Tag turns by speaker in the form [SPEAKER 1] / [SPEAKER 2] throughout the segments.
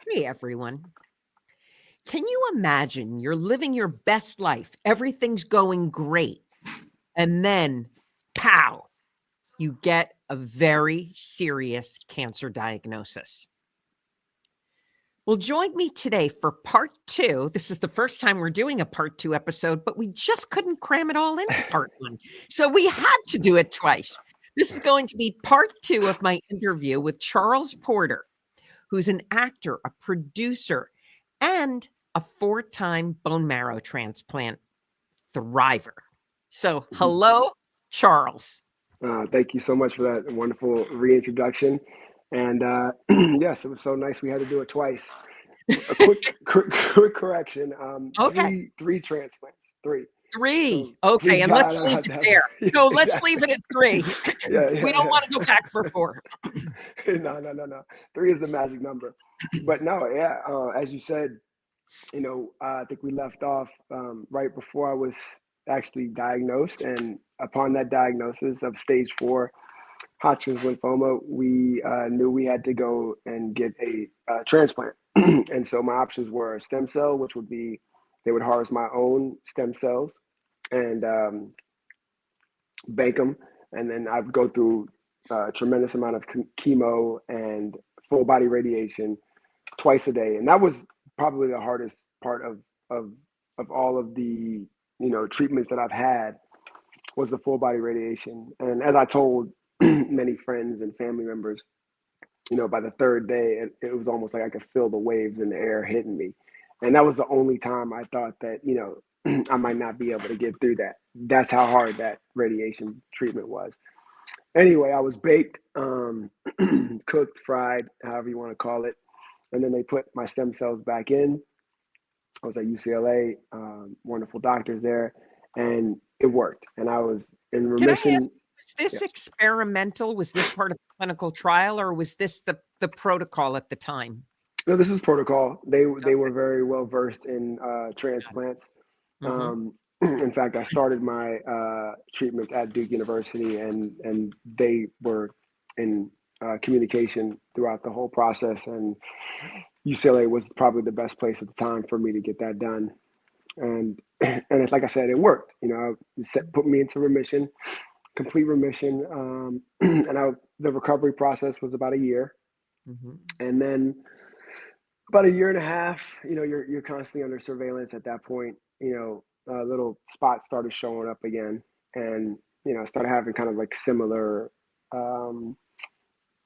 [SPEAKER 1] Hey, everyone. Can you imagine you're living your best life? Everything's going great. And then, pow, you get a very serious cancer diagnosis. Well, join me today for part two. This is the first time we're doing a part two episode, but we just couldn't cram it all into part one. So we had to do it twice. This is going to be part two of my interview with Charles Porter, who's an actor, a producer, and a 4-time bone marrow transplant thriver. So, hello, Charles.
[SPEAKER 2] Thank you so much for that wonderful reintroduction. And yes, it was so nice we had to do it twice. A quick correction.
[SPEAKER 1] Okay,
[SPEAKER 2] Three transplants. Three. So
[SPEAKER 1] three. Okay,
[SPEAKER 2] please
[SPEAKER 1] and
[SPEAKER 2] God,
[SPEAKER 1] let's leave it
[SPEAKER 2] that's
[SPEAKER 1] there.
[SPEAKER 2] yeah,
[SPEAKER 1] No, let's
[SPEAKER 2] exactly.
[SPEAKER 1] leave it at three.
[SPEAKER 2] Yeah,
[SPEAKER 1] We
[SPEAKER 2] yeah,
[SPEAKER 1] don't want to go
[SPEAKER 2] yeah.
[SPEAKER 1] back for four.
[SPEAKER 2] No. Three is the magic number. But no, yeah. As you said, I think we left off right before I was actually diagnosed, and upon that diagnosis of stage 4 Hodgkin's lymphoma, we knew we had to go and get a transplant. And so my options were a stem cell, which would be they would harvest my own stem cells and bake them, and then I'd go through a tremendous amount of chemo and full body radiation twice a day, and that was probably the hardest part of of all of the treatments that I've had was the full body radiation. And as I told many friends and family members, by the third day, it was almost like I could feel the waves in the air hitting me. And that was the only time I thought that, I might not be able to get through that. That's how hard that radiation treatment was. Anyway, I was baked, cooked, fried, however you want to call it. And then they put my stem cells back in. I was at UCLA, wonderful doctors there, and it worked. And I was in
[SPEAKER 1] Can I ask,
[SPEAKER 2] remission.
[SPEAKER 1] was this
[SPEAKER 2] Yeah.
[SPEAKER 1] experimental? Was this part of the clinical trial, or was this the protocol at the time?
[SPEAKER 2] No, this is protocol. They were
[SPEAKER 1] Okay.
[SPEAKER 2] very well versed in transplants.
[SPEAKER 1] Mm-hmm.
[SPEAKER 2] In fact, I started my treatments at Duke University, and they were in communication throughout the whole process. And UCLA was probably the best place at the time for me to get that done. And and it's like I said, it worked. It put me into remission, complete remission, and the recovery process was about a year,
[SPEAKER 1] Mm-hmm.
[SPEAKER 2] and then about a year and a half, you're constantly under surveillance at that point. Little spots started showing up again, and started having kind of like similar, um,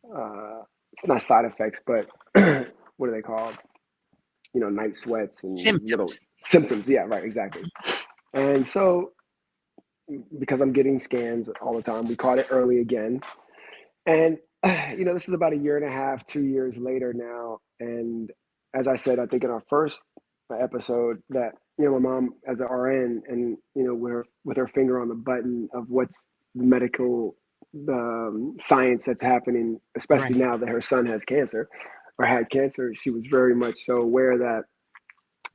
[SPEAKER 2] it's not side effects, but what are they called? Night sweats and little
[SPEAKER 1] Symptoms.
[SPEAKER 2] symptoms. Yeah, right, exactly. And so, because I'm getting scans all the time, we caught it early again, and this is about a year and a half, 2 years later now. And as I said, I think in our first episode that my mom as an RN, and with her finger on the button of what's the medical science that's happening, especially
[SPEAKER 1] Right.
[SPEAKER 2] now that her son has cancer or had cancer. She was very much so aware that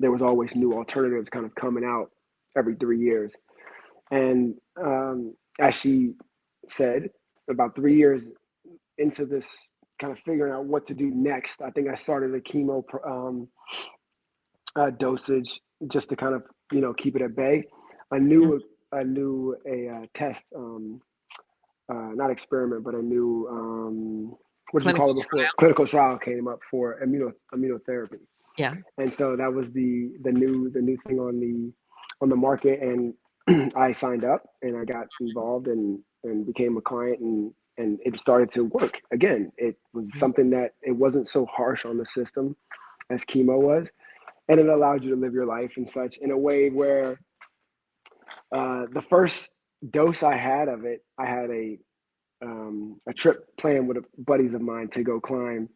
[SPEAKER 2] there was always new alternatives kind of coming out every 3 years. And as she said, about 3 years into this kind of figuring out what to do next, I think I started a chemo dosage just to kind of keep it at bay. I
[SPEAKER 1] Mm.
[SPEAKER 2] knew a test, not experiment, but a new what did you call
[SPEAKER 1] Clinical
[SPEAKER 2] it before?
[SPEAKER 1] trial.
[SPEAKER 2] Clinical trial came up for immunotherapy,
[SPEAKER 1] Yeah.
[SPEAKER 2] and so that was the new thing on the market, and I signed up and I got involved and became a client, and it started to work again. It was
[SPEAKER 1] Mm.
[SPEAKER 2] something that it wasn't so harsh on the system as chemo was, and it allowed you to live your life and such in a way where the first dose I had of it, I had a trip planned with buddies of mine to go climb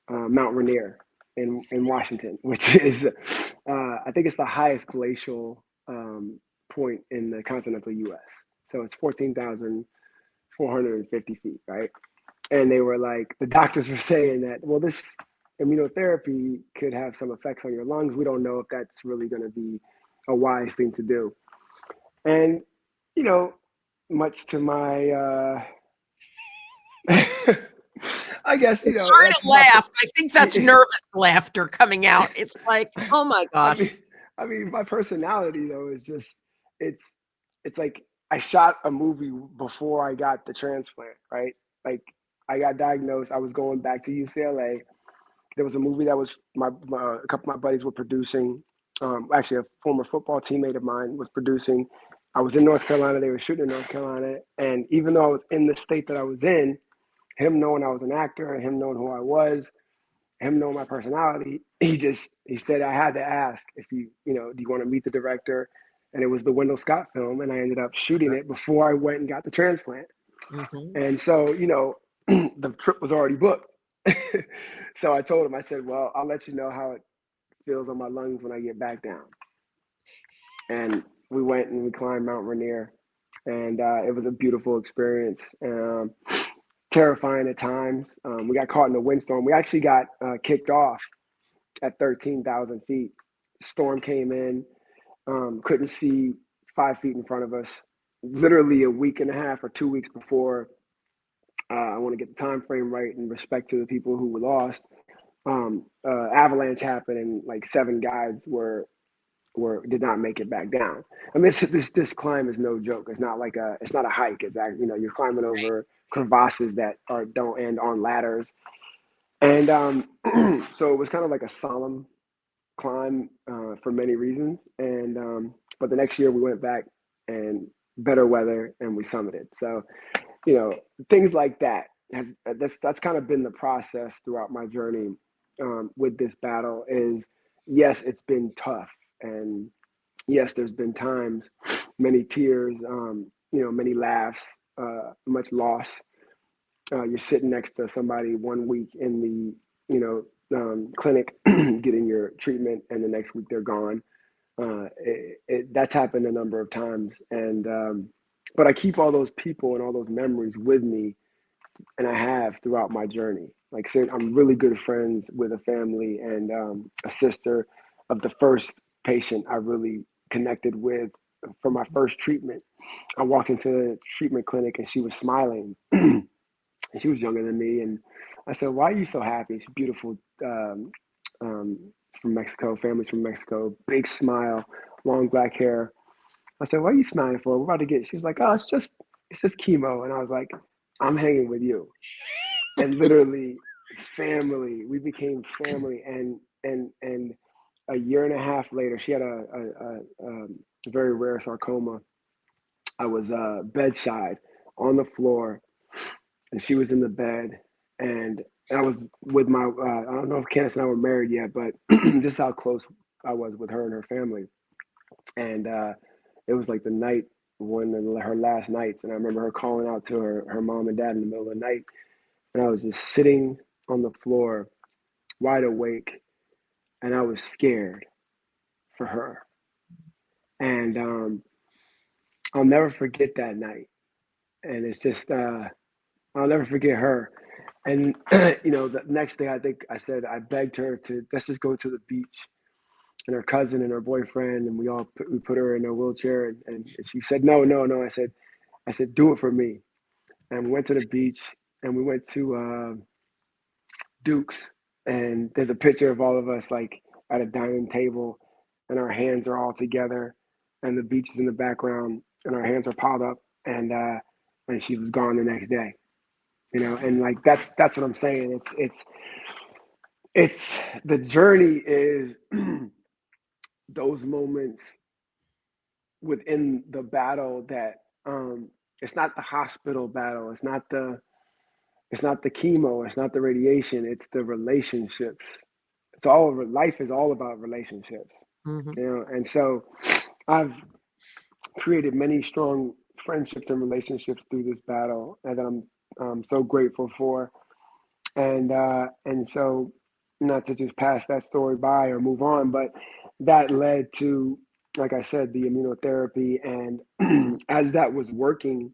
[SPEAKER 2] Mount Rainier in Washington, which is I think it's the highest glacial point in the continental U.S. So it's 14,450 feet, right? And they were like, the doctors were saying that, well, this immunotherapy could have some effects on your lungs. We don't know if that's really going to be a wise thing to do. And, you know, much to my I guess,
[SPEAKER 1] I'm sorry
[SPEAKER 2] that's
[SPEAKER 1] to
[SPEAKER 2] my,
[SPEAKER 1] laugh. I think that's nervous laughter coming out. It's like, oh my
[SPEAKER 2] I
[SPEAKER 1] gosh.
[SPEAKER 2] mean, my personality though is just, it's, it's like I shot a movie before I got the transplant, right? Like I got diagnosed. I was going back to UCLA. There was a movie that was a couple of my buddies were producing. Actually, a former football teammate of mine was producing. I was in North Carolina. They were shooting in North Carolina, and even though I was in the state that I was in, him knowing I was an actor, him knowing who I was, him knowing my personality, he said I had to ask if do you want to meet the director? And it was the Wendell Scott film, and I ended up shooting it before I went and got the transplant.
[SPEAKER 1] Mhm.
[SPEAKER 2] And so, the trip was already booked. So I told him, I said, well, I'll let you know how it feels on my lungs when I get back down. And we went and we climbed Mount Rainier, and it was a beautiful experience. Terrifying at times. We got caught in a windstorm. We actually got kicked off at 13,000 feet. Storm came in, couldn't see 5 feet in front of us. Literally a week and a half or 2 weeks before, I want to get the time frame right in respect to the people who were lost. Avalanche happened, and like 7 guys were did not make it back down. I mean, this climb is no joke. It's not a hike. It's actually, you're climbing over crevasses that don't end on ladders, and so it was kind of like a solemn climb for many reasons. And but the next year we went back and better weather, and we summited. So you know things like that has that's kind of been the process throughout my journey with this battle. Is yes, it's been tough, and yes, there's been times, many tears, many laughs, much loss. You're sitting next to somebody 1 week in the clinic getting your treatment, and the next week they're gone. That's happened a number of times, and but I keep all those people and all those memories with me, and I have throughout my journey. Like I said, I'm really good friends with a family and a sister of the first patient I really connected with for my first treatment. I walked into the treatment clinic and she was smiling. And she was younger than me, and I said, "Why are you so happy?" She's beautiful, um, from Mexico. Family's from Mexico. Big smile, long black hair. I said, "What are you smiling for? We're about to get." She was like, "Oh, it's just chemo." And I was like, "I'm hanging with you." And literally, family. We became family, and a year and a half later, she had a very rare sarcoma. I was bedside on the floor, and she was in the bed, and I was with my. I don't know if Candace and I were married yet, but this is how close I was with her and her family. And it was like the night one of her last nights, and I remember her calling out to her mom and dad in the middle of the night, and I was just sitting on the floor, wide awake, and I was scared for her. And I'll never forget that night. And it's just I'll never forget her. And the next day, I think I said I begged her to let's just go to the beach, and her cousin and her boyfriend, and we put her in a wheelchair, and she said no, no, no. I said do it for me, and we went to the beach, and we went to Duke's, and there's a picture of all of us like at a dining table, and our hands are all together, and the beach is in the background, and our hands are piled up, and she was gone the next day. And like that's what I'm saying. It's the journey is those moments within the battle that it's not the hospital battle, it's not the chemo, it's not the radiation, it's the relationships. Life is all about relationships.
[SPEAKER 1] Mhm.
[SPEAKER 2] And so I've created many strong friendships and relationships through this battle, and that I'm so grateful for. And so, not to just pass that story by or move on, but that led to, like I said, the immunotherapy. And as that was working,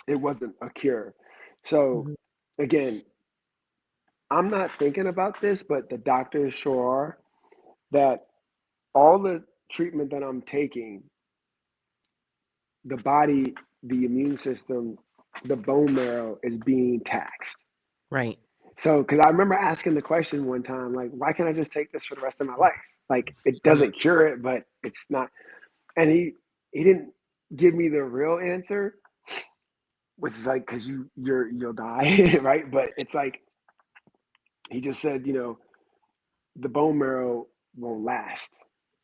[SPEAKER 2] it wasn't a cure. So
[SPEAKER 1] Mhm.
[SPEAKER 2] again, I'm not thinking about this, but the doctors sure are, that all the treatment that I'm taking, the body, the immune system, the bone marrow is being taxed.
[SPEAKER 1] Right.
[SPEAKER 2] So, because I remember asking the question one time, like, why can't I just take this for the rest of my life? Like, it
[SPEAKER 1] Mhm.
[SPEAKER 2] doesn't cure it, but it's not. And he didn't give me the real answer, which is like, because you'll die, right? But it's like he just said, the bone marrow won't last,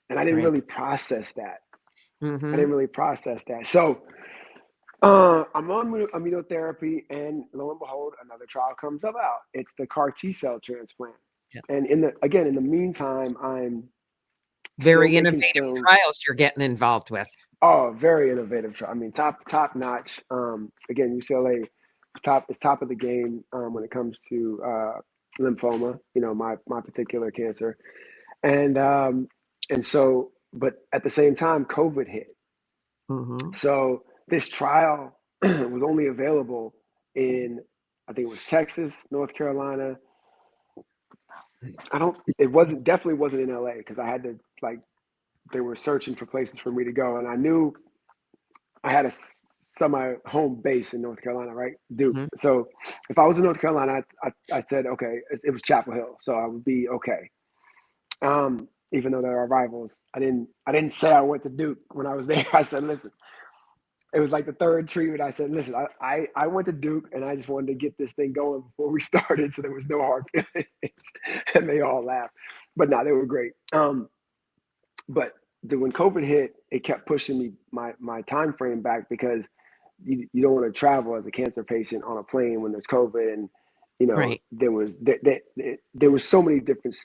[SPEAKER 2] and I didn't
[SPEAKER 1] Right.
[SPEAKER 2] really process that. I didn't
[SPEAKER 1] Mhm.
[SPEAKER 2] really process that. So I'm on immunotherapy, and lo and behold, another trial comes about. It's the CAR T cell transplant.
[SPEAKER 1] Yeah.
[SPEAKER 2] And in the meantime, I'm still
[SPEAKER 1] Very
[SPEAKER 2] making
[SPEAKER 1] innovative
[SPEAKER 2] films.
[SPEAKER 1] trials you're getting involved with.
[SPEAKER 2] Oh, very innovative. I mean, top notch. Again, UCLA, top of the game when it comes to lymphoma. My particular cancer, and so, but at the same time, COVID hit.
[SPEAKER 1] Mhm.
[SPEAKER 2] So this trial was only available in, I think it was Texas, North Carolina. I don't. It wasn't definitely wasn't in LA because I had to like they were searching for places for me to go, and I knew I had a semi home base in North Carolina, right? Duke.
[SPEAKER 1] Mhm.
[SPEAKER 2] So if I was in North Carolina, I said okay. It was Chapel Hill, so I would be okay. Even though there are rivals, I didn't say I went to Duke when I was there. I said, listen, it was like the third treatment. I said, listen, I went to Duke and I just wanted to get this thing going before we started, so there was no hard feelings, and they all laughed. But no, they were great. But when COVID hit, it kept pushing me my time frame back because you don't want to travel as a cancer patient on a plane when there's COVID, and
[SPEAKER 1] Right.
[SPEAKER 2] there was so many different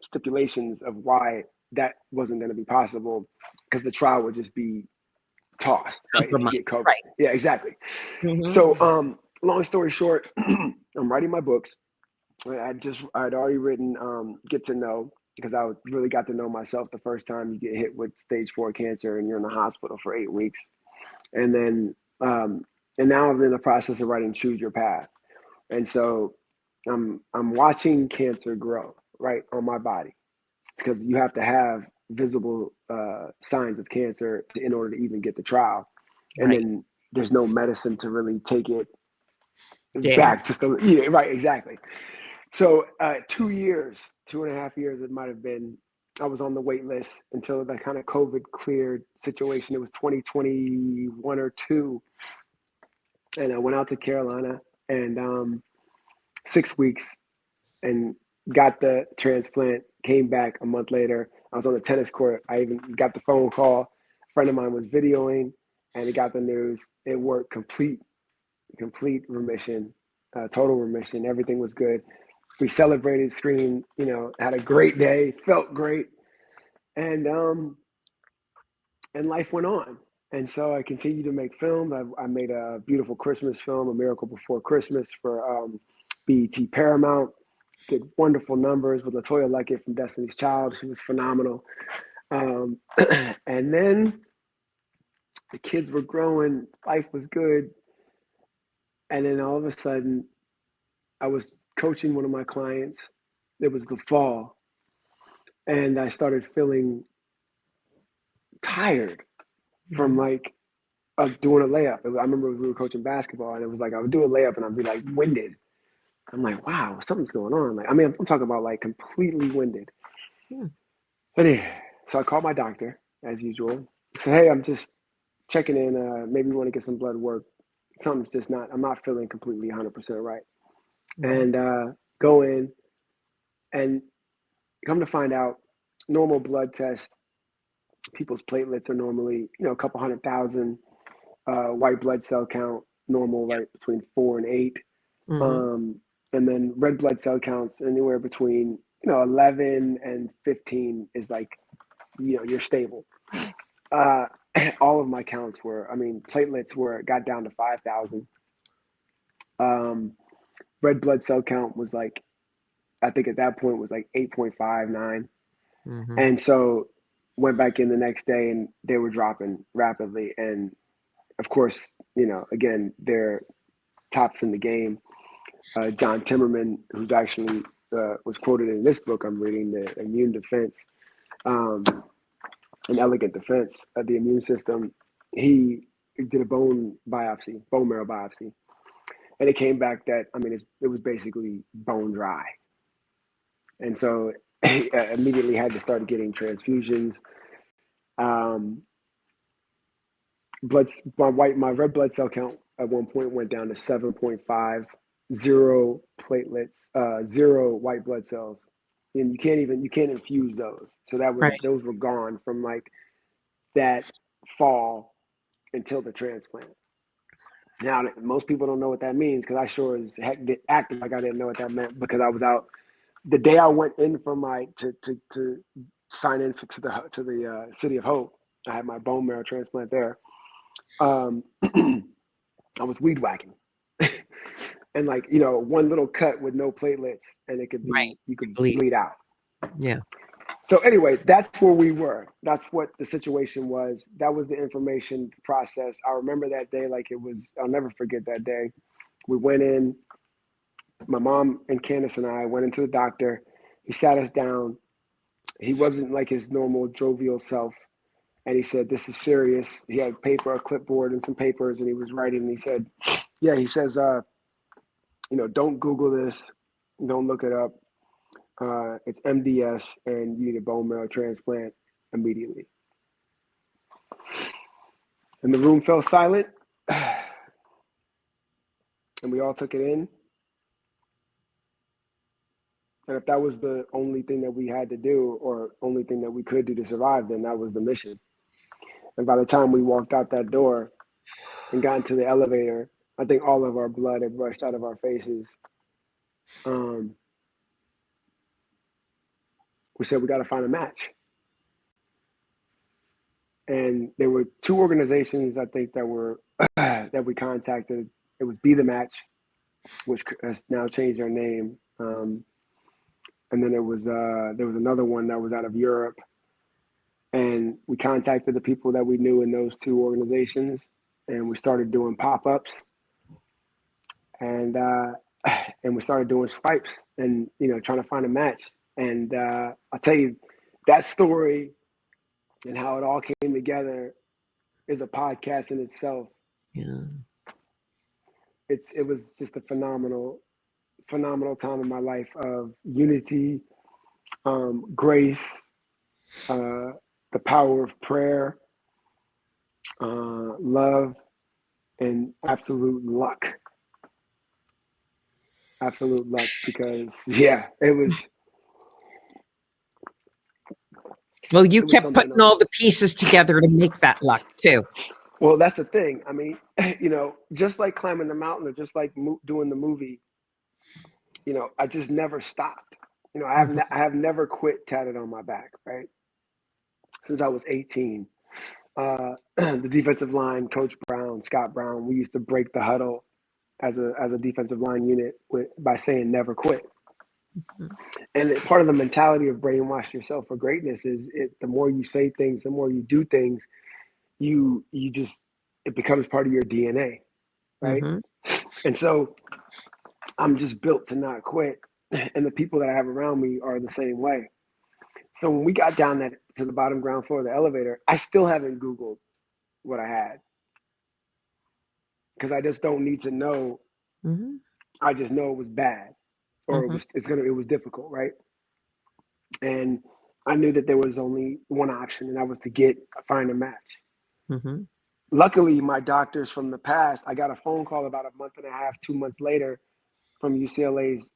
[SPEAKER 2] stipulations of why that wasn't going to be possible because the trial would just be tossed, right? If you
[SPEAKER 1] Compromise.
[SPEAKER 2] get COVID.
[SPEAKER 1] Right.
[SPEAKER 2] Yeah, exactly.
[SPEAKER 1] Mhm.
[SPEAKER 2] So, long story short, I'm writing my books. I'd already written Get to Know because really got to know myself the first time you get hit with stage 4 cancer and you're in the hospital for 8 weeks. And then, and now I'm in the process of writing Choose Your Path. And so I'm watching cancer grow right on my body because you have to have visible signs of cancer in order to even get the trial. And
[SPEAKER 1] Right.
[SPEAKER 2] then there's no medicine to really take it
[SPEAKER 1] Down.
[SPEAKER 2] back. Yeah, right, exactly. So 2 years, 2.5 years, it might have been. I was on the wait list until the kind of COVID cleared situation. It was 2021 or two, and I went out to Carolina and 6 weeks and got the transplant. Came back a month later. I was on the tennis court. I even got the phone call. A friend of mine was videoing, and he got the news. It worked complete remission, total remission. Everything was good. We celebrated, screamed, had a great day, felt great, and life went on. And so I continued to make films. I made a beautiful Christmas film, A Miracle Before Christmas, for BET Paramount. Did wonderful numbers with Latoya Luckett from Destiny's Child. She was phenomenal. Um, and then the kids were growing, life was good, and then all of a sudden, I was coaching one of my clients. It was the fall, and I started feeling tired from
[SPEAKER 1] Mhm.
[SPEAKER 2] like doing a layup. I remember we were coaching basketball, and it was like I would do a layup, and I'd be like winded. I'm like, wow, something's going on. Like, I mean, I'm talking about like completely winded.
[SPEAKER 1] Hmm.
[SPEAKER 2] Anyway, so I called my doctor as usual. Said, hey, I'm just checking in. Maybe we want to get some blood work. Something's just not. I'm not feeling completely 100% right.
[SPEAKER 1] Mhm.
[SPEAKER 2] And go in, and come to find out, normal blood test, people's platelets are normally, a couple 100,000. White blood cell count normal, right, between 4 and 8.
[SPEAKER 1] Mhm.
[SPEAKER 2] Um, and then red blood cell counts anywhere between 11 and 15 is like you're stable. Uh, all of my counts were, I mean, platelets got down to 5,000. Um, red blood cell count was like, I think at that point was like 8.59.
[SPEAKER 1] Mhm.
[SPEAKER 2] And so went back in the next day and they were dropping rapidly. And of course, again, they're tops in the game. John Timmerman, who's actually was quoted in this book I'm reading, The Immune Defense, um, An Elegant Defense of the Immune System, he did a bone marrow biopsy. And it came back that, I mean, it was basically bone dry. And so I immediately had to start getting transfusions. Um, my red blood cell count at one point went down to 7.5, zero platelets, zero white blood cells. And you can't infuse those. So
[SPEAKER 1] Right.
[SPEAKER 2] those were gone from like that fall until the transplant. Now, most people don't know what that means because I sure as heck acted like I didn't know what that meant because I was out the day I went in for my to sign in to the City of Hope. I had my bone marrow transplant there. I was weed whacking, and like one little cut with no platelets, and it could be you could bleed out.
[SPEAKER 1] Yeah.
[SPEAKER 2] So anyway, that's where we were. That's what the situation was. That was the information process. I remember that day like it was. I'll never forget that day. We went in. My mom and Candace and I went into the doctor. He sat us down. He wasn't like his normal jovial self. And he said, "This is serious." He had paper, a clipboard, and some papers, and he was writing. And he said, "Yeah," he says, don't Google this, don't look it up. It's MDS, and you need a bone marrow transplant immediately." And the room fell silent, and we all took it in. And if that was the only thing that we had to do, or only thing that we could do to survive, then that was the mission. And by the time we walked out that door and got into the elevator, I think all of our blood had rushed out of our faces. We said we got to find a match. And there were two organizations I think that were that we contacted. It was Be the Match, which has now changed their name, and then there was another one that was out of Europe. And we contacted the people that we knew in those two organizations, and we started doing pop-ups, and we started doing swipes, and trying to find a match. And I'll tell you, that story and how it all came together is a podcast in itself.
[SPEAKER 1] Yeah.
[SPEAKER 2] It was just a phenomenal time in my life of unity, grace, the power of prayer, love, and absolute luck. Absolute luck, because it was.
[SPEAKER 1] Well, you kept putting all the pieces together to make that luck too.
[SPEAKER 2] Well, that's the thing. I mean, just like climbing the mountain or just like doing the movie, I just never stopped. I have never quit tatted on my back, right? Since I was 18. The defensive line, Coach Brown, Scott Brown, we used to break the huddle as a defensive line unit by saying never quit. Mm-hmm. And part of the mentality of brainwash yourself for greatness is the more you say things, the more you do things, it becomes part of your DNA, right? Mm-hmm. And so I'm just built to not quit, and the people that I have around me are the same way. So when we got down to the bottom ground floor of the elevator, I still haven't Googled what I had, because I just don't need to know. Mm-hmm. I just know it was bad, or mm-hmm. it was difficult, right? And I knew that there was only one option, and that was to find a match. Mm-hmm. Luckily, my doctors from the past, I got a phone call about a month and a half, 2 months later, from UCLA's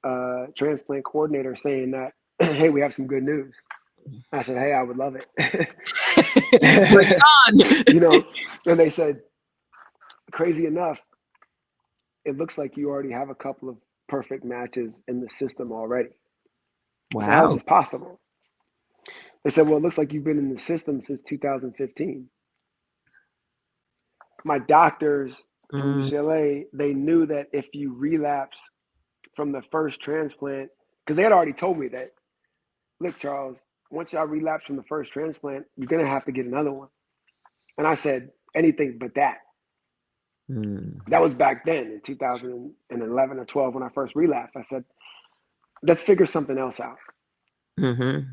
[SPEAKER 2] transplant coordinator saying that, "Hey, we have some good news." I said, "Hey, I would love it." Bring it on. And they said, "Crazy enough, it looks like you already have a couple of perfect matches in the system already."
[SPEAKER 1] Wow.
[SPEAKER 2] How is this possible? They said, "Well, it looks like you've been in the system since 2015. My doctors from UCLA, they knew that if you relapse from the first transplant, because they had already told me that, look, Charles, once y'all relapse from the first transplant, you're going to have to get another one." And I said, anything but that. That was back then in 2011 or 12 when I first relapsed. I said, let's figure something else out. Mm-hmm.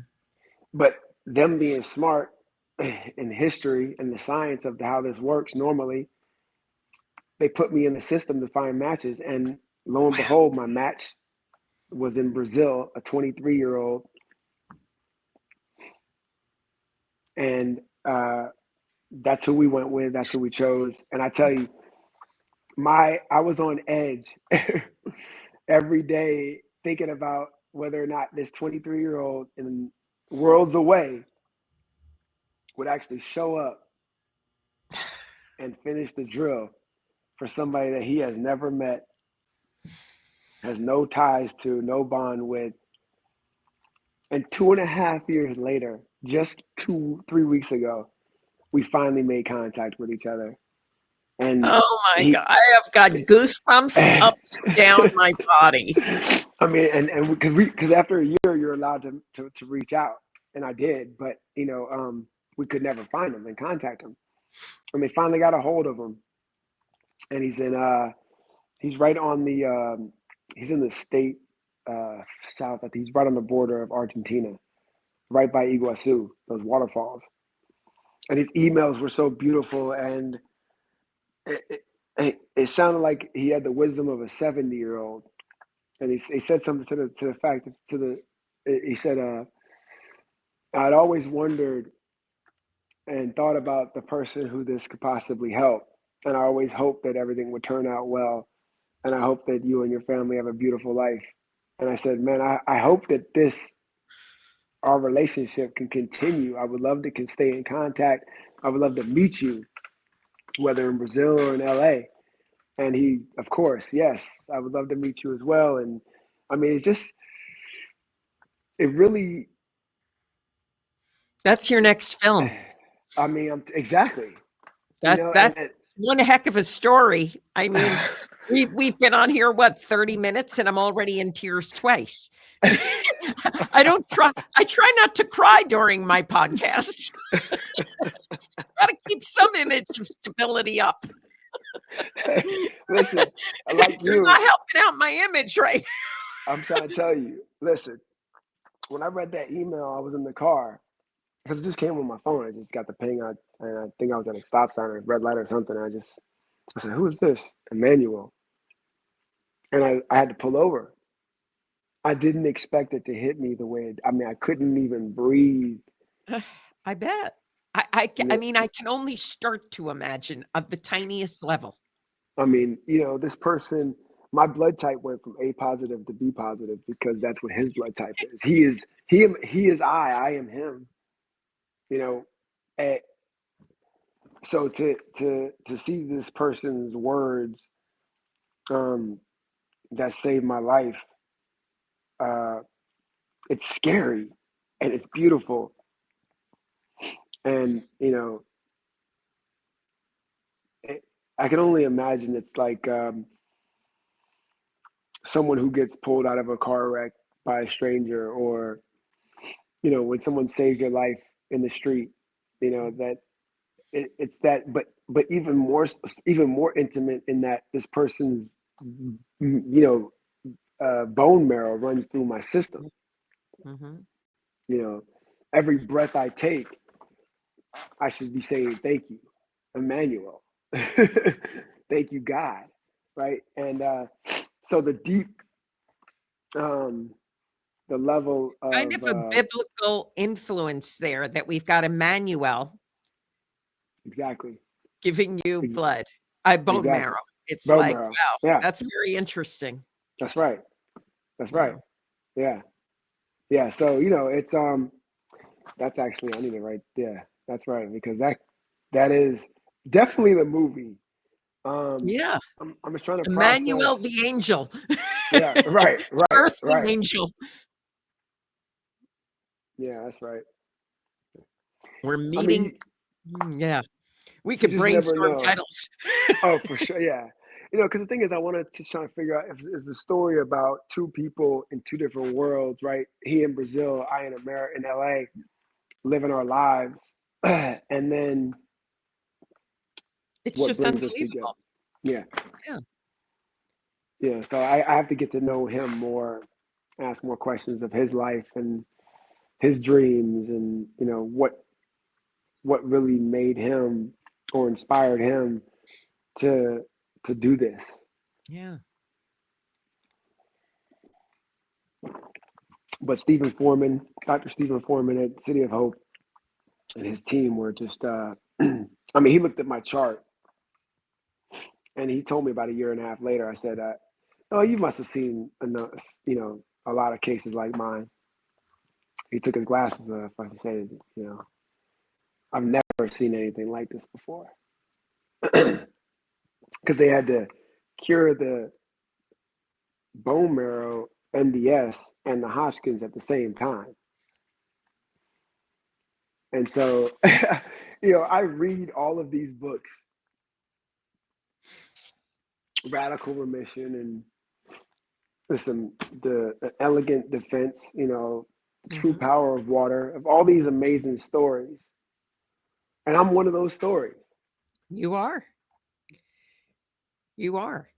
[SPEAKER 2] But them being smart in history and the science of how this works normally, they put me in the system to find matches, and lo and behold, my match was in Brazil, a 23-year-old, and that's who we went with. That's who we chose. And I tell you, I was on edge every day thinking about whether or not this 23-year-old in worlds away would actually show up and finish the drill for somebody that he has never met, has no ties to, no bond with. And 2.5 years later, just 3 weeks ago, we finally made contact with each other. And
[SPEAKER 1] Oh my
[SPEAKER 2] he,
[SPEAKER 1] God. I have got goosebumps up and down my body.
[SPEAKER 2] I mean, and because after a year, you're allowed to reach out, and I did, but we could never find him and contact him. And they finally got a hold of him, and he's right on the he's in the state south. I think he's right on the border of Argentina, right by Iguazu, those waterfalls. And his emails were so beautiful, and it sounded like he had the wisdom of a 70-year-old. And he said something to the fact to the he said I'd always wondered and thought about the person who this could possibly help, and I always hoped that everything would turn out well, and I hope that you and your family have a beautiful life. And I said, man, I hope that our relationship can continue. I would love to can stay in contact. I would love to meet you, whether in Brazil or in LA. And he, of course, yes, I would love to meet you as well. And I mean, it really.
[SPEAKER 1] That's your next film.
[SPEAKER 2] I mean, exactly.
[SPEAKER 1] That's one heck of a story. I mean, we've been on here, 30 minutes, and I'm already in tears twice. I try not to cry during my podcast. Got to keep some image of stability up.
[SPEAKER 2] Listen, like
[SPEAKER 1] you're not helping out my image, right?
[SPEAKER 2] I'm trying to tell you. Listen, when I read that email, I was in the car because it just came on my phone. I just got the ping, and I think I was at a stop sign or a red light or something. I said, "Who is this?" Emmanuel. And I had to pull over. I didn't expect it to hit me the way I mean, I couldn't even breathe.
[SPEAKER 1] I bet. I mean, I can only start to imagine at the tiniest level.
[SPEAKER 2] I mean, this person, my blood type went from A positive to B positive because that's what his blood type is. He is I am him. And so to see this person's words that saved my life, it's scary and it's beautiful. And I can only imagine it's like someone who gets pulled out of a car wreck by a stranger, or when someone saves your life in the street, that it's that, but even more intimate in that this person's bone marrow runs through my system.
[SPEAKER 1] Mm-hmm.
[SPEAKER 2] Every breath I take, I should be saying thank you, Emmanuel. Thank you, God. Right. And so the deep the level of
[SPEAKER 1] kind of a biblical influence there, that we've got Emmanuel
[SPEAKER 2] exactly
[SPEAKER 1] giving you blood, bone
[SPEAKER 2] exactly.
[SPEAKER 1] marrow. It's
[SPEAKER 2] bone
[SPEAKER 1] like,
[SPEAKER 2] marrow.
[SPEAKER 1] wow,
[SPEAKER 2] Yeah,
[SPEAKER 1] that's very interesting.
[SPEAKER 2] that's right. That's right.
[SPEAKER 1] Wow.
[SPEAKER 2] Yeah. So it's that's actually, I need to write. Yeah, that's right, because that is definitely the movie.
[SPEAKER 1] Yeah.
[SPEAKER 2] I'm just trying to
[SPEAKER 1] Emmanuel
[SPEAKER 2] process.
[SPEAKER 1] the angel.
[SPEAKER 2] Yeah. Right.
[SPEAKER 1] Earthly angel.
[SPEAKER 2] Yeah, that's right.
[SPEAKER 1] We're meeting. Yeah. We could brainstorm titles.
[SPEAKER 2] Oh, for sure. Yeah. Because the thing is, I wanted to try to figure out if is the story about two people in two different worlds, right? He in Brazil, I in America, in LA, living our lives, and then
[SPEAKER 1] it's
[SPEAKER 2] what
[SPEAKER 1] just
[SPEAKER 2] brings us together.
[SPEAKER 1] unbelievable.
[SPEAKER 2] Yeah.
[SPEAKER 1] Yeah.
[SPEAKER 2] Yeah. So I have to get to know him more, ask more questions of his life and his dreams, and what really made him or inspired him to to do this.
[SPEAKER 1] Yeah.
[SPEAKER 2] But Dr. Stephen Foreman at City of Hope and his team were just, I mean, he looked at my chart and he told me about a year and a half later, I said, oh, you must have seen enough, a lot of cases like mine. He took his glasses off and said, I've never seen anything like this before. Because they had to cure the bone marrow MDS and the Hodgkins at the same time. And so, I read all of these books, Radical Remission and listen, the Elegant Defense, True Power of Water, of all these amazing stories. And I'm one of those stories.
[SPEAKER 1] You are. You are.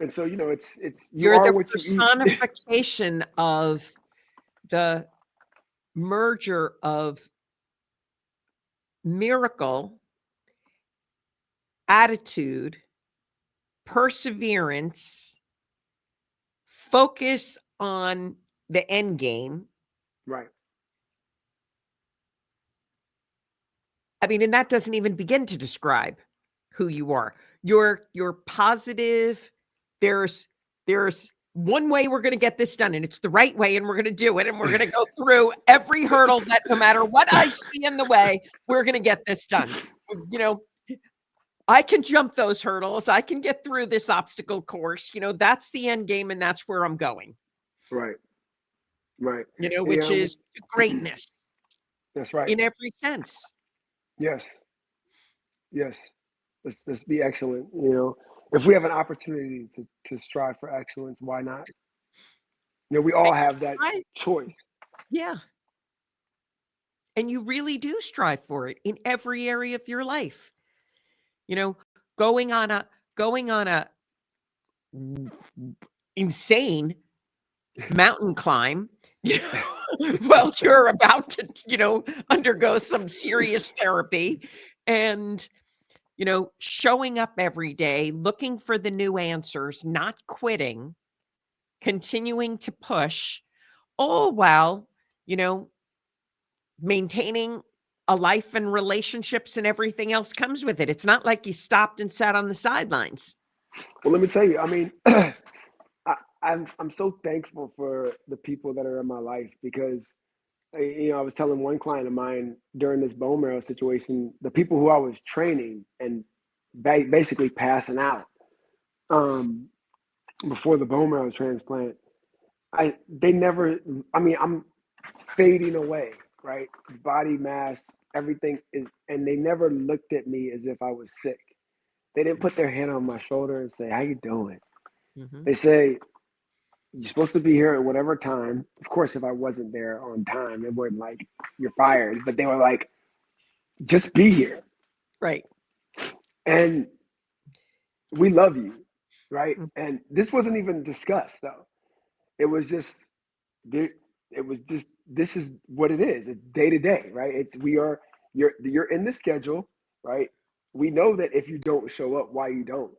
[SPEAKER 2] And so, it's
[SPEAKER 1] You're the
[SPEAKER 2] what you eat.
[SPEAKER 1] personification of the merger of miracle, attitude, perseverance, focus on the end game.
[SPEAKER 2] Right.
[SPEAKER 1] I mean, and that doesn't even begin to describe who you are. You're positive. There's one way we're going to get this done, and it's the right way, and we're going to do it, and we're going to go through every hurdle that no matter what I see in the way, we're going to get this done. I can jump those hurdles. I can get through this obstacle course. That's the end game, and that's where I'm going.
[SPEAKER 2] Right. Right.
[SPEAKER 1] Which is greatness.
[SPEAKER 2] That's right.
[SPEAKER 1] In every sense.
[SPEAKER 2] Yes. Yes. Let's be excellent. If we have an opportunity to strive for excellence, why not? We all have that choice.
[SPEAKER 1] Yeah. And you really do strive for it in every area of your life. Going on a insane mountain climb, well, you're about to, undergo some serious therapy and, showing up every day, looking for the new answers, not quitting, continuing to push, all while, maintaining a life and relationships and everything else comes with it. It's not like you stopped and sat on the sidelines.
[SPEAKER 2] Well, let me tell you, I mean, I'm so thankful for the people that are in my life because, I was telling one client of mine during this bone marrow situation, the people who I was training and basically passing out before the bone marrow transplant, I'm fading away, right? Body mass, everything is, and they never looked at me as if I was sick. They didn't put their hand on my shoulder and say, "How you doing?" They say, "You're supposed to be here at whatever time." Of course, if I wasn't there on time, they weren't like, "You're fired," but they were like, "Just be here."
[SPEAKER 1] Right.
[SPEAKER 2] And we love you, right? And this wasn't even discussed though. It was just this is what it is. It's day to day, right? You're in the schedule, right? We know that if you don't show up, why you don't.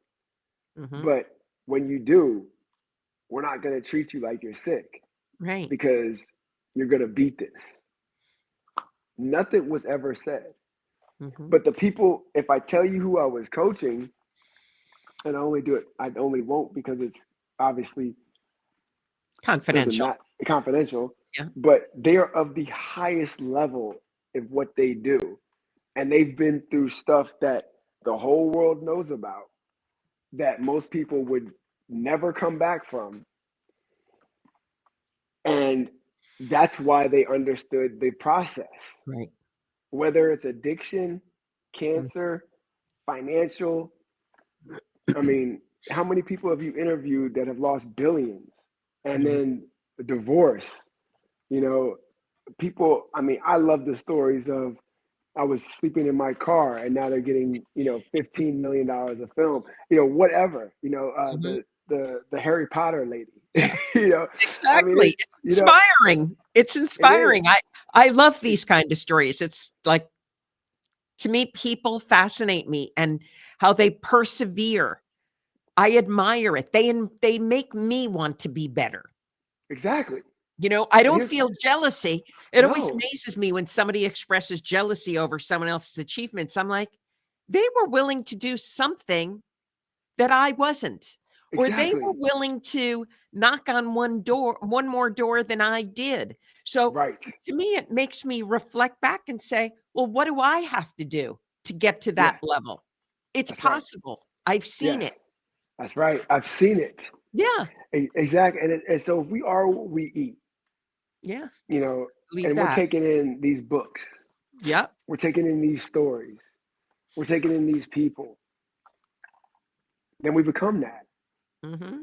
[SPEAKER 2] But when you do, we're not going to treat you like you're sick,
[SPEAKER 1] right?
[SPEAKER 2] Because you're going to beat this. Nothing was ever said. But the people, if I tell you who I was coaching, and I only won't because it's obviously
[SPEAKER 1] confidential.
[SPEAKER 2] Yeah. But they are of the highest level of what they do. And they've been through stuff that the whole world knows about that most people would never come back from. And that's why they understood the process.
[SPEAKER 1] Right.
[SPEAKER 2] Whether it's addiction, cancer, financial. I mean, how many people have you interviewed that have lost billions? And then divorce, people, I mean, I love the stories of I was sleeping in my car and now they're getting, $15 million of film, whatever, the Harry Potter lady,
[SPEAKER 1] Exactly.
[SPEAKER 2] I mean,
[SPEAKER 1] it's inspiring. It's inspiring. I love these kind of stories. It's like To me, people fascinate me and how they persevere. I admire it. They make me want to be better.
[SPEAKER 2] Exactly.
[SPEAKER 1] I
[SPEAKER 2] And
[SPEAKER 1] don't
[SPEAKER 2] here's
[SPEAKER 1] feel jealousy. It always
[SPEAKER 2] no,
[SPEAKER 1] amazes me when somebody expresses jealousy over someone else's achievements. I'm like, they were willing to do something that I wasn't, or they
[SPEAKER 2] exactly.
[SPEAKER 1] were willing to knock on one more door than I did. So
[SPEAKER 2] Right.
[SPEAKER 1] to me, it makes me reflect back and say, well, what do I have to do to get to
[SPEAKER 2] Yeah,
[SPEAKER 1] that level? It's
[SPEAKER 2] that's right.
[SPEAKER 1] possible. I've seen
[SPEAKER 2] Yes,
[SPEAKER 1] it.
[SPEAKER 2] that's right. I've seen it.
[SPEAKER 1] Yeah.
[SPEAKER 2] Exactly. And so if we are what we eat,
[SPEAKER 1] Yeah.
[SPEAKER 2] you know,
[SPEAKER 1] Believe
[SPEAKER 2] and we're
[SPEAKER 1] that.
[SPEAKER 2] taking in these books,
[SPEAKER 1] Yep.
[SPEAKER 2] we're taking in these stories, we're taking in these people, then we become that.
[SPEAKER 1] Hmm.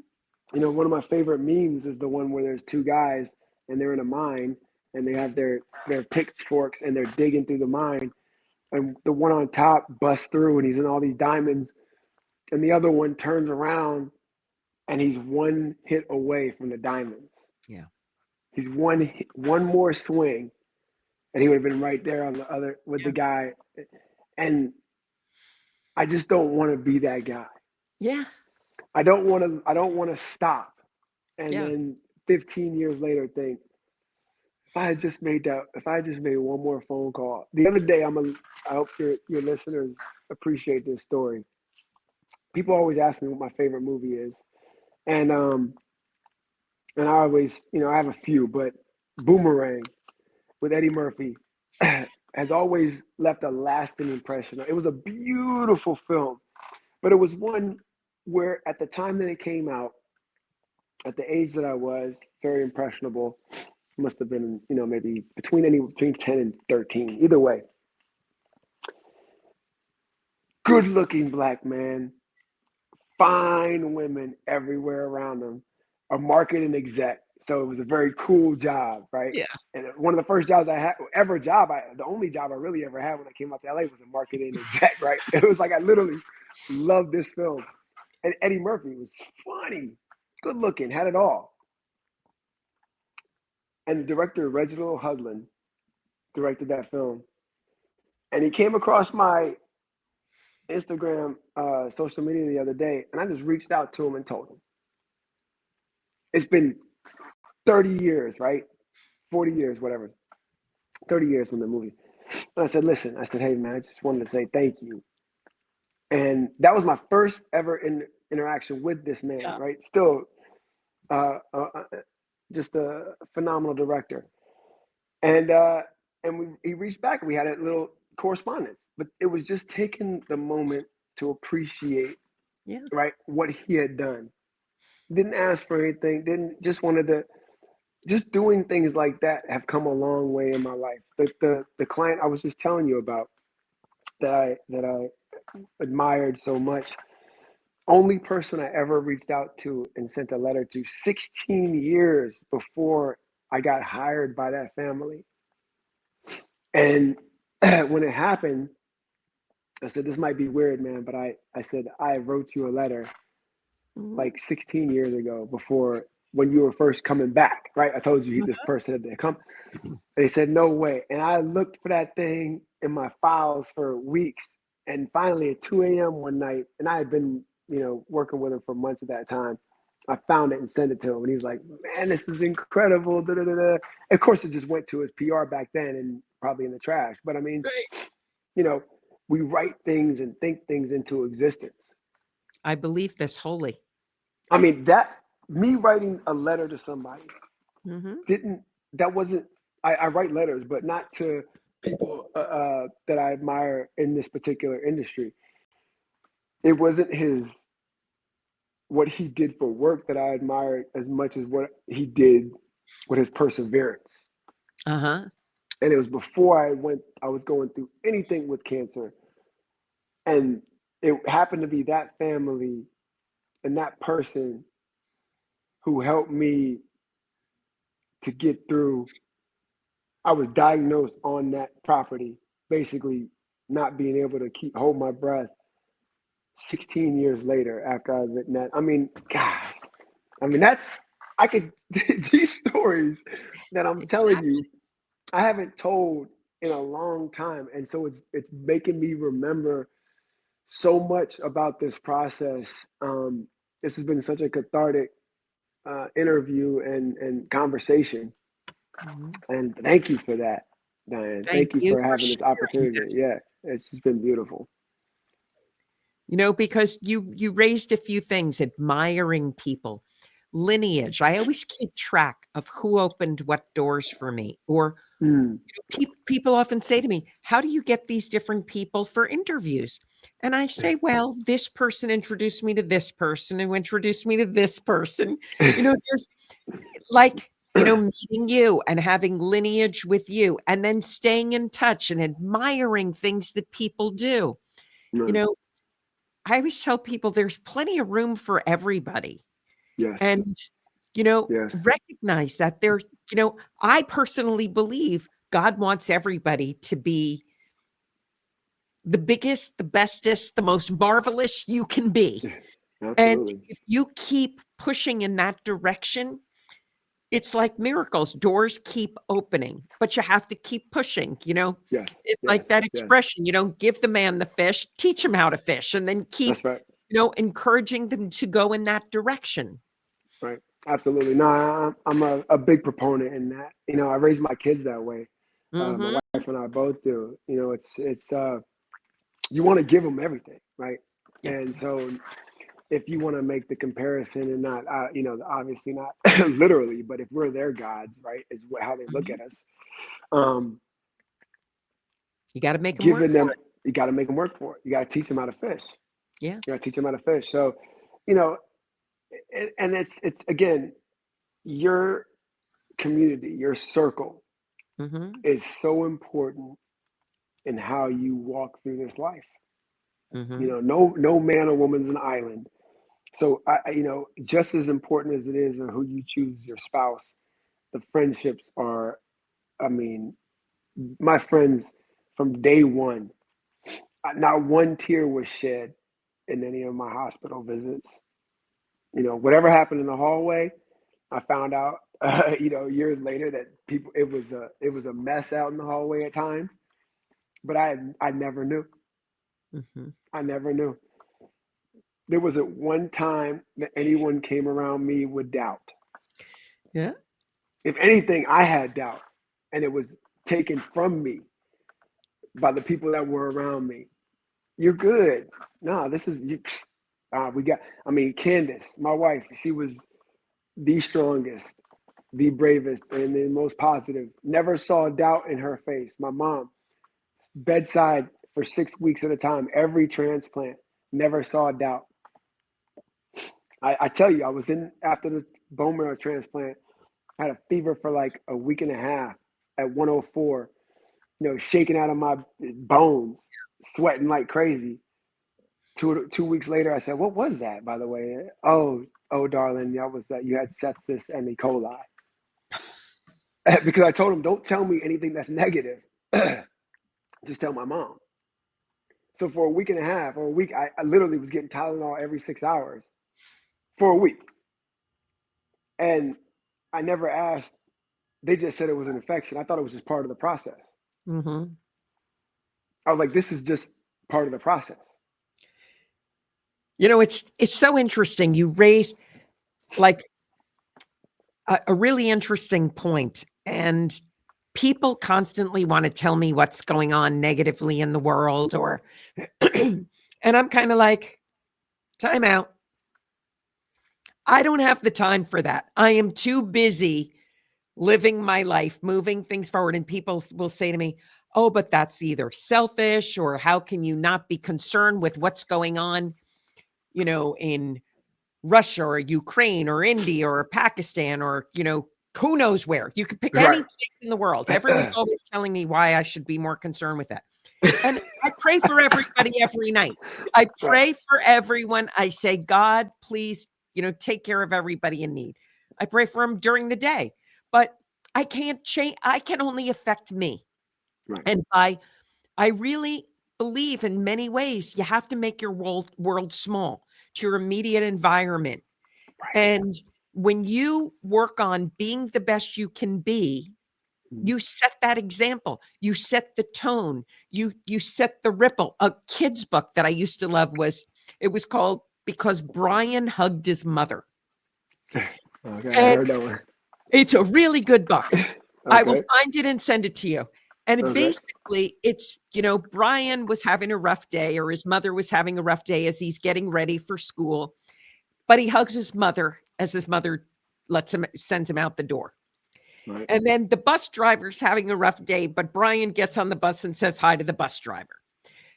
[SPEAKER 2] One of my favorite memes is the one where there's two guys and they're in a mine and they have their pitchforks and they're digging through the mine, and the one on top busts through and he's in all these diamonds, and the other one turns around and he's one hit away from the diamonds.
[SPEAKER 1] Yeah.
[SPEAKER 2] He's one more swing and he would have been right there on the other with the
[SPEAKER 1] Yeah.
[SPEAKER 2] guy. And I just don't want to be that guy.
[SPEAKER 1] Yeah.
[SPEAKER 2] I don't want to stop and
[SPEAKER 1] Yeah.
[SPEAKER 2] then 15 years later think, if I had just made one more phone call. The other day, I hope your listeners appreciate this story. People always ask me what my favorite movie is, and and I always, I have a few, but Boomerang with Eddie Murphy has always left a lasting impression. It was a beautiful film, but it was one where at the time that it came out, at the age that I was, very impressionable, must have been, maybe between 10 and 13. Either way, good looking black man, fine women everywhere around him, a marketing exec. So it was a very cool job, right?
[SPEAKER 1] Yeah.
[SPEAKER 2] And one of the first jobs I had, the only job I really ever had when I came out to LA was a marketing exec, right? It was like I literally loved this film. And Eddie Murphy was funny, good looking, had it all. And the director, Reginald Hudlin, directed that film. And he came across my Instagram, social media the other day, and I just reached out to him and told him, it's been 30 years, right? 40 years, whatever. 30 years from the movie. And I said, listen, hey, man, I just wanted to say thank you. And that was my first ever interaction with this man,
[SPEAKER 1] Yeah.
[SPEAKER 2] right? Still, uh, uh, uh, just a phenomenal director. And he reached back and we had a little correspondence, but it was just taking the moment to appreciate,
[SPEAKER 1] Yeah.
[SPEAKER 2] right, what he had done. Didn't ask for anything, didn't just wanted to just doing things like that have come a long way in my life. The client I was just telling you about that I admired so much, only person I ever reached out to and sent a letter to 16 years before I got hired by that family. And when it happened, I said, this might be weird, man, but I said, I wrote you a letter
[SPEAKER 1] Mhm.
[SPEAKER 2] like 16 years ago before when you were first coming back, right? I told you this person had to come. They said, no way. And I looked for that thing in my files for weeks. And finally at 2 a.m. one night, and I had been, working with him for months at that time, I found it and sent it to him. And he's like, man, this is incredible. Da, da, da, da. Of course, it just went to his PR back then and probably in the trash. But I mean,
[SPEAKER 1] Right.
[SPEAKER 2] you know, we write things and think things into existence.
[SPEAKER 1] I believe this wholly.
[SPEAKER 2] I mean, me writing a letter to somebody
[SPEAKER 1] Hmm.
[SPEAKER 2] didn't, that wasn't, I write letters, but not to people that I admire in this particular industry. It wasn't what he did for work that I admired as much as what he did with his perseverance.
[SPEAKER 1] Uh-huh.
[SPEAKER 2] And it was before I was going through anything with cancer. And it happened to be that family and that person who helped me to get through. I was diagnosed on that property, basically not being able to hold my breath 16 years later after I was written that. I mean, gosh, that's, these stories that I'm telling
[SPEAKER 1] Exactly.
[SPEAKER 2] you, I haven't told in a long time. And so it's making me remember so much about this process. This has been such a cathartic interview and conversation.
[SPEAKER 1] Mhm.
[SPEAKER 2] And thank you for that, Diane.
[SPEAKER 1] Thank
[SPEAKER 2] Thank you
[SPEAKER 1] you
[SPEAKER 2] for
[SPEAKER 1] for
[SPEAKER 2] having this
[SPEAKER 1] sharing
[SPEAKER 2] opportunity.
[SPEAKER 1] this.
[SPEAKER 2] Yeah, it's just been beautiful.
[SPEAKER 1] Because you raised a few things, admiring people, lineage. I always keep track of who opened what doors for me. Or
[SPEAKER 2] Mm,
[SPEAKER 1] people often say to me, "How do you get these different people for interviews?" And I say, "Well, this person introduced me to this person, who introduced me to this person." There's like, meeting you and having lineage with you, and then staying in touch and admiring things that people do. You
[SPEAKER 2] right.
[SPEAKER 1] know, I always tell people there's plenty of room for everybody.
[SPEAKER 2] Yes,
[SPEAKER 1] And,
[SPEAKER 2] yes,
[SPEAKER 1] recognize that I personally believe God wants everybody to be the biggest, the bestest, the most marvelous you can be. And
[SPEAKER 2] absolutely.
[SPEAKER 1] if you keep pushing in that direction, it's like miracles. Doors keep opening, but you have to keep pushing.
[SPEAKER 2] Yes,
[SPEAKER 1] It's
[SPEAKER 2] yes,
[SPEAKER 1] like that
[SPEAKER 2] yes.
[SPEAKER 1] expression, you don't give the man the fish, teach him how to fish, and then keep,
[SPEAKER 2] That's right.
[SPEAKER 1] encouraging them to go in that direction.
[SPEAKER 2] Right. Absolutely. No, I'm a big proponent in that. I raised my kids that way. My
[SPEAKER 1] Mhm.
[SPEAKER 2] wife and I both do. It's you want to give them everything, right?
[SPEAKER 1] Yeah.
[SPEAKER 2] And so if you want to make the comparison and not, obviously not literally, but if we're their gods, right, is how they look
[SPEAKER 1] Mhm.
[SPEAKER 2] at us. Um,
[SPEAKER 1] You gotta make them work
[SPEAKER 2] Giving
[SPEAKER 1] for
[SPEAKER 2] them,
[SPEAKER 1] it.
[SPEAKER 2] you got to make them work for it. You got to teach them how to fish.
[SPEAKER 1] Yeah.
[SPEAKER 2] You got to teach them how to fish. So, you know, and it's again, your community, your circle
[SPEAKER 1] Mhm.
[SPEAKER 2] is so important in how you walk through this life.
[SPEAKER 1] Mhm.
[SPEAKER 2] No man or woman's an island. So just as important as it is who you choose your spouse, the friendships are. I mean, my friends from day one, not one tear was shed in any of my hospital visits. Whatever happened in the hallway, I found out, years later that it was a mess out in the hallway at times. But I never knew.
[SPEAKER 1] Mhm.
[SPEAKER 2] I never knew. There wasn't one time that anyone came around me with doubt.
[SPEAKER 1] Yeah.
[SPEAKER 2] If anything, I had doubt, and it was taken from me by the people that were around me. You're good. No, this is you. We got. I mean, Candace, my wife, she was the strongest, the bravest, and the most positive. Never saw doubt in her face. My mom, bedside for 6 weeks at a time, every transplant, never saw doubt. I tell you, I was in after the bone marrow transplant. I had a fever for like a week and a half at 104. Shaking out of my bones, sweating like crazy. Two weeks later, I said, "What was that, by the way?" Oh, darling, that was that you had sepsis and E. coli. Because I told him, "Don't tell me anything that's negative. Just tell my mom." So for a week and a half or a week, I literally was getting Tylenol every 6 hours for a week, and I never asked. They just said it was an infection. I thought it was just part of the process.
[SPEAKER 1] Mhm.
[SPEAKER 2] I was like, "This is just part of the process."
[SPEAKER 1] It's so interesting. You raised like a really interesting point, and people constantly want to tell me what's going on negatively in the world, or and I'm kind of like, time out. I don't have the time for that. I am too busy living my life, moving things forward. And people will say to me, "Oh, but that's either selfish, or how can you not be concerned with what's going on, in Russia or Ukraine or India or Pakistan or, who knows where. You could pick any
[SPEAKER 2] Right.
[SPEAKER 1] place in the world." Everyone's always telling me why I should be more concerned with that. And I pray for everybody every night. I
[SPEAKER 2] Right.
[SPEAKER 1] pray for everyone. I say, "God, please, take care of everybody in need." I pray for them during the day, but I can't change. I can only affect me.
[SPEAKER 2] Right.
[SPEAKER 1] And I really believe in many ways you have to make your world small to your immediate environment.
[SPEAKER 2] Right.
[SPEAKER 1] And when you work on being the best you can be, You set that example. You set the tone. You set the ripple. A kid's book that I used to love was called Because Brian Hugged His Mother.
[SPEAKER 2] Okay, I
[SPEAKER 1] And
[SPEAKER 2] heard that one.
[SPEAKER 1] it's a really good book. I will
[SPEAKER 2] Okay.
[SPEAKER 1] find it and send it to you. And basically, it's, Brian was having a rough day, or his mother was having a rough day as he's getting ready for school. But he hugs his mother as his mother sends him out the door.
[SPEAKER 2] Right.
[SPEAKER 1] And then the bus driver's having a rough day, but Brian gets on the bus and says hi to the bus driver.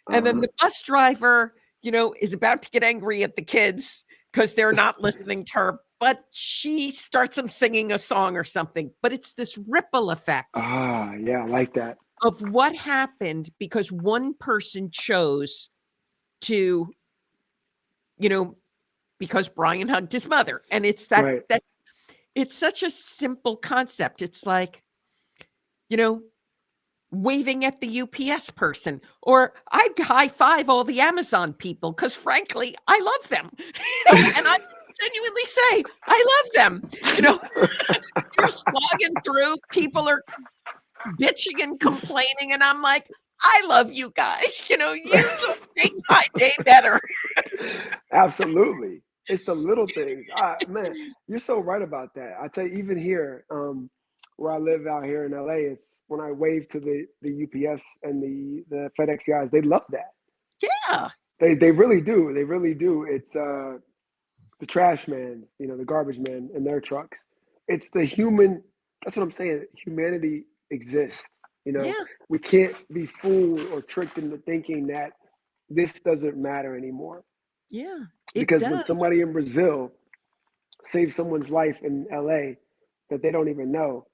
[SPEAKER 1] And then the bus driver, is about to get angry at the kids because they're not listening to her, but she starts them singing a song or something. But it's this ripple effect.
[SPEAKER 2] Yeah, I like that.
[SPEAKER 1] Of what happened because one person chose to, because Brian hugged his mother. And it's that it's such a simple concept. It's like, waving at the UPS person, or I high five all the Amazon people because frankly, I love them, and I genuinely say I love them. You're slogging through, people are bitching and complaining, and I'm like, I love you guys. You just make my day better.
[SPEAKER 2] Absolutely. It's the little things. Man, you're so right about that. I tell you, even here, where I live out here in LA, it's when I wave to the UPS and the FedEx guys, they love that.
[SPEAKER 1] Yeah.
[SPEAKER 2] They really do. They really do. It's the trash man, the garbage man in their trucks. It's the human. That's what I'm saying. Humanity exists. We can't be fooled or tricked into thinking that this doesn't matter anymore.
[SPEAKER 1] Yeah.
[SPEAKER 2] Because when somebody in Brazil saves someone's life in LA that they don't even know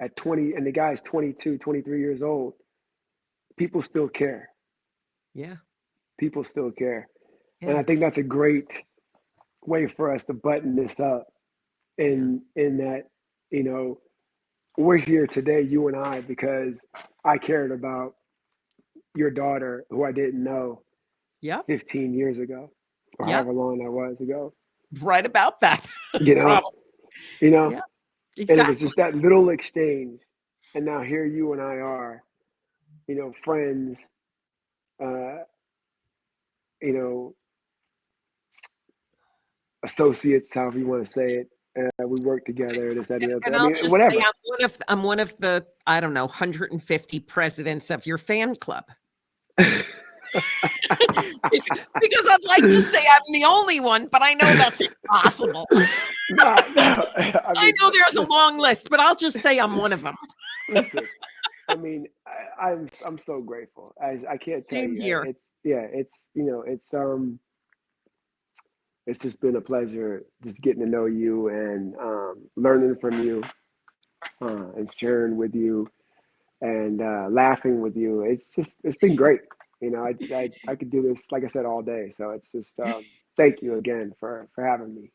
[SPEAKER 2] at 20, and the guy's 22, 23 years old, people still care.
[SPEAKER 1] Yeah.
[SPEAKER 2] People still care.
[SPEAKER 1] Yeah.
[SPEAKER 2] And I think that's a great way for us to button this up in that, we're here today, you and I, because I cared about your daughter who I didn't know 15 years ago, or however long that was ago.
[SPEAKER 1] Right about that.
[SPEAKER 2] Yeah,
[SPEAKER 1] exactly.
[SPEAKER 2] And it was just that little exchange. And now here you and I are, friends, associates, however you want to say it. We work together. This, that, and the other.
[SPEAKER 1] And I'll just
[SPEAKER 2] whatever.
[SPEAKER 1] say I'm one of the, I don't know, 150 presidents of your fan club. Because I'd like to say I'm the only one, but I know that's impossible.
[SPEAKER 2] No.
[SPEAKER 1] I know there's a long list, but I'll just say I'm one of them.
[SPEAKER 2] Listen, I'm so grateful. I can't tell
[SPEAKER 1] Same
[SPEAKER 2] you.
[SPEAKER 1] Here.
[SPEAKER 2] It's just been a pleasure just getting to know you and learning from you and sharing with you and laughing with you. It's been great. I could do this, like I said, all day. So it's just thank you again for having me.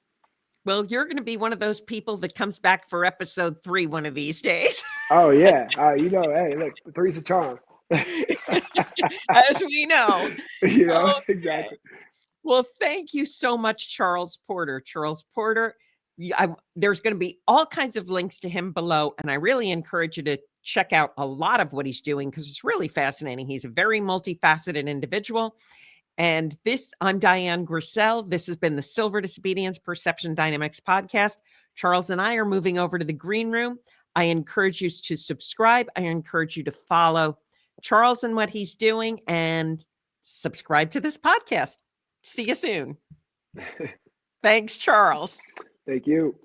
[SPEAKER 1] Well, you're going to be one of those people that comes back for episode 3 one of these days.
[SPEAKER 2] Oh yeah, hey, look, 3's a charm.
[SPEAKER 1] As we know.
[SPEAKER 2] Exactly.
[SPEAKER 1] Well, thank you so much, Charles Porter. Charles Porter, there's going to be all kinds of links to him below, and I really encourage you to check out a lot of what he's doing because it's really fascinating. He's a very multifaceted individual. And I'm Diane Grissel. This has been the Silver Disobedience Perception Dynamics podcast. Charles and I are moving over to the green room. I encourage you to subscribe. I encourage you to follow Charles and what he's doing and subscribe to this podcast. See you soon. Thanks, Charles.
[SPEAKER 2] Thank you.